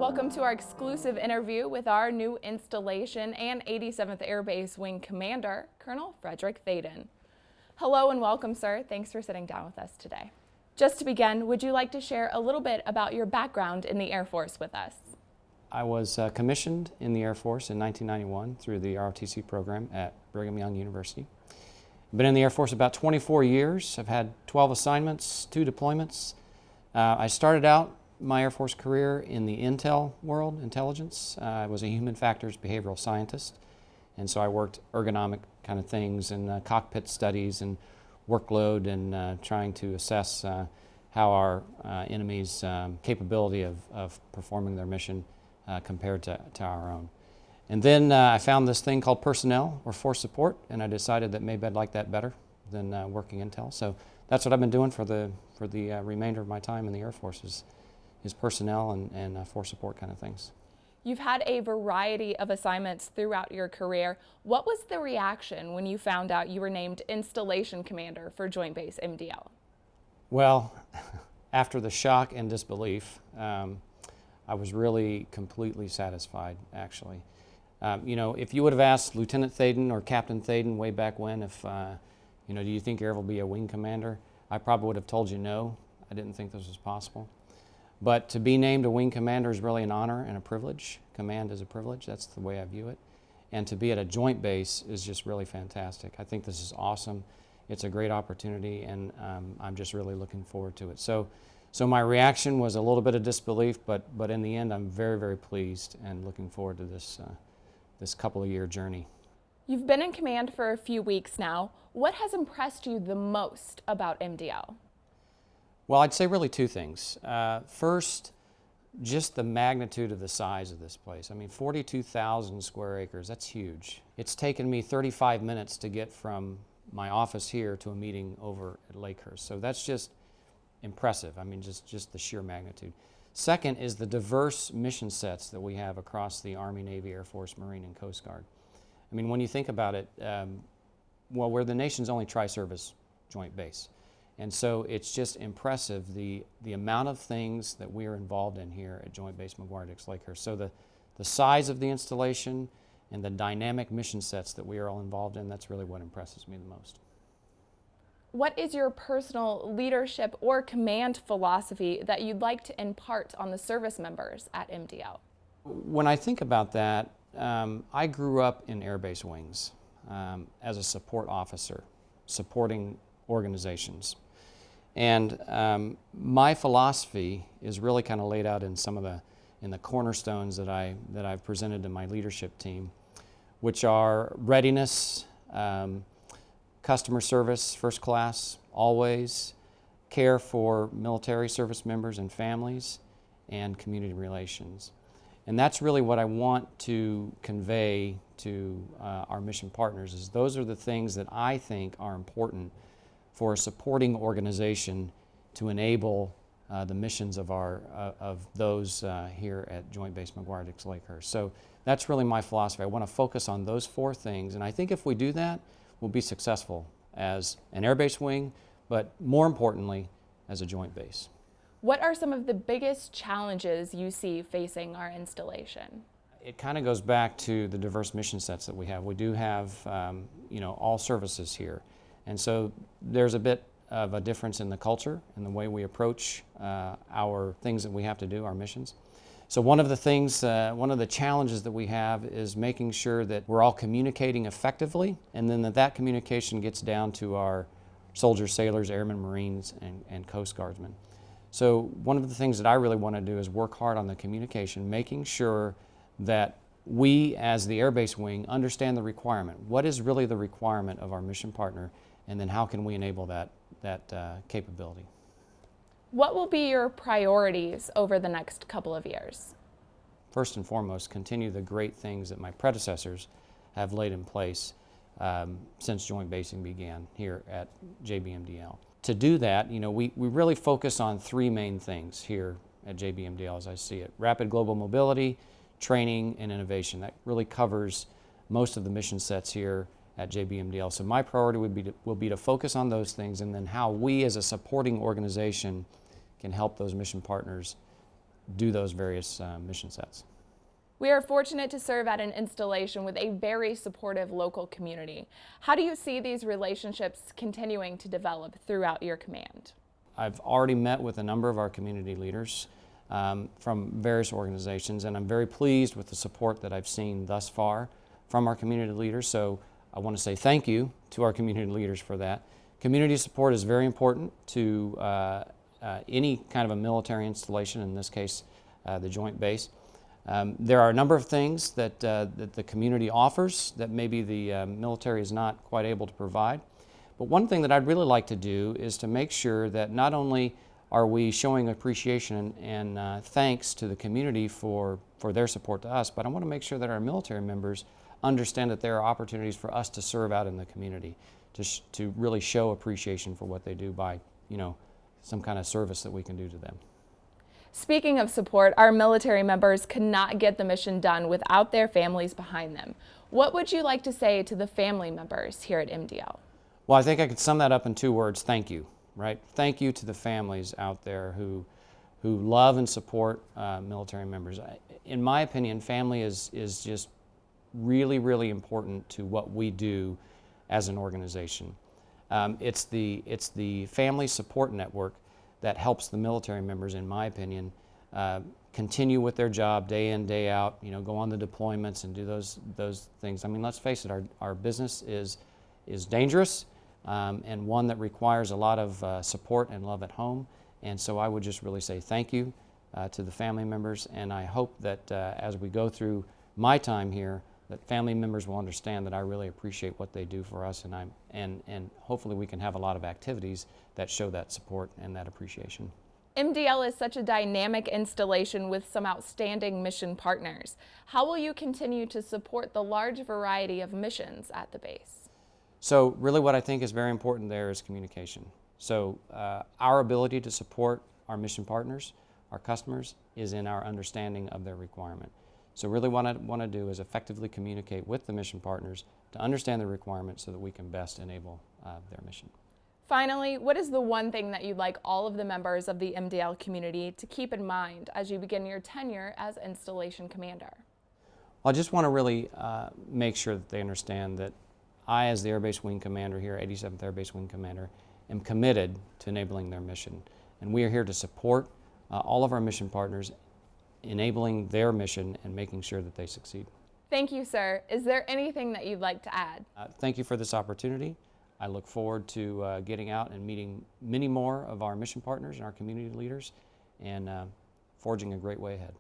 Welcome to our exclusive interview with our new installation and 87th Air Base Wing Commander, Colonel Frederick Thaden. Hello and welcome, sir. Thanks for sitting down with us today. Just to begin, would you like to share a little bit about your background in the Air Force with us? I was commissioned in the Air Force in 1991 through the ROTC program at Brigham Young University. I've been in the Air Force about 24 years. I've had 12 assignments, 2 deployments. I started out my Air Force career in the intel world, intelligence. I was a human factors behavioral scientist, and so I worked ergonomic kind of things and cockpit studies and workload and trying to assess how our enemy's capability of performing their mission compared to our own. And then I found this thing called personnel or force support, and I decided that maybe I'd like that better than working intel. So that's what I've been doing for the remainder of my time in the Air Force is personnel and force support kind of things. You've had a variety of assignments throughout your career. What was the reaction when you found out you were named Installation Commander for Joint Base MDL? Well, after the shock and disbelief, I was really completely satisfied, actually. You know, if you would have asked Lieutenant Thaden or Captain Thaden way back when if, you know, do you think you ever will be a wing commander? I probably would have told you no. I didn't think this was possible. But to be named a wing commander is really an honor and a privilege. Command is a privilege. That's the way I view it. And to be at a joint base is just really fantastic. I think this is awesome. It's a great opportunity, and I'm just really looking forward to it. So my reaction was a little bit of disbelief, but in the end, I'm very, very pleased and looking forward to this couple of year journey. You've been in command for a few weeks now. What has impressed you the most about MDL? Well, I'd say really 2 things. First, just the magnitude of the size of this place. I mean, 42,000 square acres, that's huge. It's taken me 35 minutes to get from my office here to a meeting over at Lakehurst. So that's just impressive. I mean, just the sheer magnitude. Second is the diverse mission sets that we have across the Army, Navy, Air Force, Marine, and Coast Guard. I mean, when you think about it, well, we're the nation's only tri-service joint base. And so it's just impressive the amount of things that we are involved in here at Joint Base McGuire-Dix-Lakehurst. So the size of the installation and the dynamic mission sets that we are all involved in, that's really what impresses me the most. What is your personal leadership or command philosophy that you'd like to impart on the service members at MDL? When I think about that, I grew up in Air Base wings as a support officer, supporting organizations. And my philosophy is really kind of laid out in some of the cornerstones that I've presented to my leadership team, which are readiness, customer service, first class, always, care for military service members and families, and community relations. And that's really what I want to convey to our mission partners, is those are the things that I think are important for a supporting organization to enable the missions of those here at Joint Base McGuire-Dix-Lakehurst. So that's really my philosophy. I want to focus on those 4 things, and I think if we do that, we'll be successful as an Air Base wing, but more importantly, as a joint base. What are some of the biggest challenges you see facing our installation? It kind of goes back to the diverse mission sets that we have. We do have, you know, all services here. And so there's a bit of a difference in the culture and the way we approach our things that we have to do, our missions. So one of the things, one of the challenges that we have is making sure that we're all communicating effectively, and then that communication gets down to our soldiers, sailors, airmen, Marines, and Coast Guardsmen. So one of the things that I really want to do is work hard on the communication, making sure that we as the Air Base wing understand the requirement. What is really the requirement of our mission partner? And then how can we enable that capability? What will be your priorities over the next couple of years? First and foremost, continue the great things that my predecessors have laid in place since joint basing began here at JBMDL. To do that, you know, we really focus on 3 main things here at JBMDL as I see it. Rapid global mobility, training, and innovation. That really covers most of the mission sets here at JBMDL. So my priority will be to focus on those things, and then how we as a supporting organization can help those mission partners do those various mission sets. We are fortunate to serve at an installation with a very supportive local community. How do you see these relationships continuing to develop throughout your command? I've already met with a number of our community leaders from various organizations, and I'm very pleased with the support that I've seen thus far from our community leaders. So I want to say thank you to our community leaders for that. Community support is very important to any kind of a military installation, in this case the Joint Base. There are a number of things that the community offers that maybe the military is not quite able to provide. But one thing that I'd really like to do is to make sure that not only are we showing appreciation and thanks to the community for their support to us, but I want to make sure that our military members understand that there are opportunities for us to serve out in the community, to really show appreciation for what they do by, some kind of service that we can do to them. Speaking of support, our military members could not get the mission done without their families behind them. What would you like to say to the family members here at MDL? Well, I think I could sum that up in 2 words: thank you, right? Thank you to the families out there who love and support military members. In my opinion, family is just really, really important to what we do as an organization. It's the family support network that helps the military members, in my opinion, continue with their job day in, day out, go on the deployments and do those things. I mean, let's face it, our business is dangerous and one that requires a lot of support and love at home. And so I would just really say thank you to the family members, and I hope that as we go through my time here, that family members will understand that I really appreciate what they do for us, and hopefully we can have a lot of activities that show that support and that appreciation. MDL is such a dynamic installation with some outstanding mission partners. How will you continue to support the large variety of missions at the base? So really what I think is very important there is communication. So our ability to support our mission partners, our customers, is in our understanding of their requirement. So really what I want to do is effectively communicate with the mission partners to understand the requirements so that we can best enable their mission. Finally, what is the one thing that you'd like all of the members of the MDL community to keep in mind as you begin your tenure as installation commander? Well, I just want to really make sure that they understand that I, as the Air Base Wing Commander here, 87th Air Base Wing Commander, am committed to enabling their mission. And we are here to support all of our mission partners, enabling their mission and making sure that they succeed. Thank you, sir. Is there anything that you'd like to add? Thank you for this opportunity. I look forward to getting out and meeting many more of our mission partners and our community leaders and forging a great way ahead.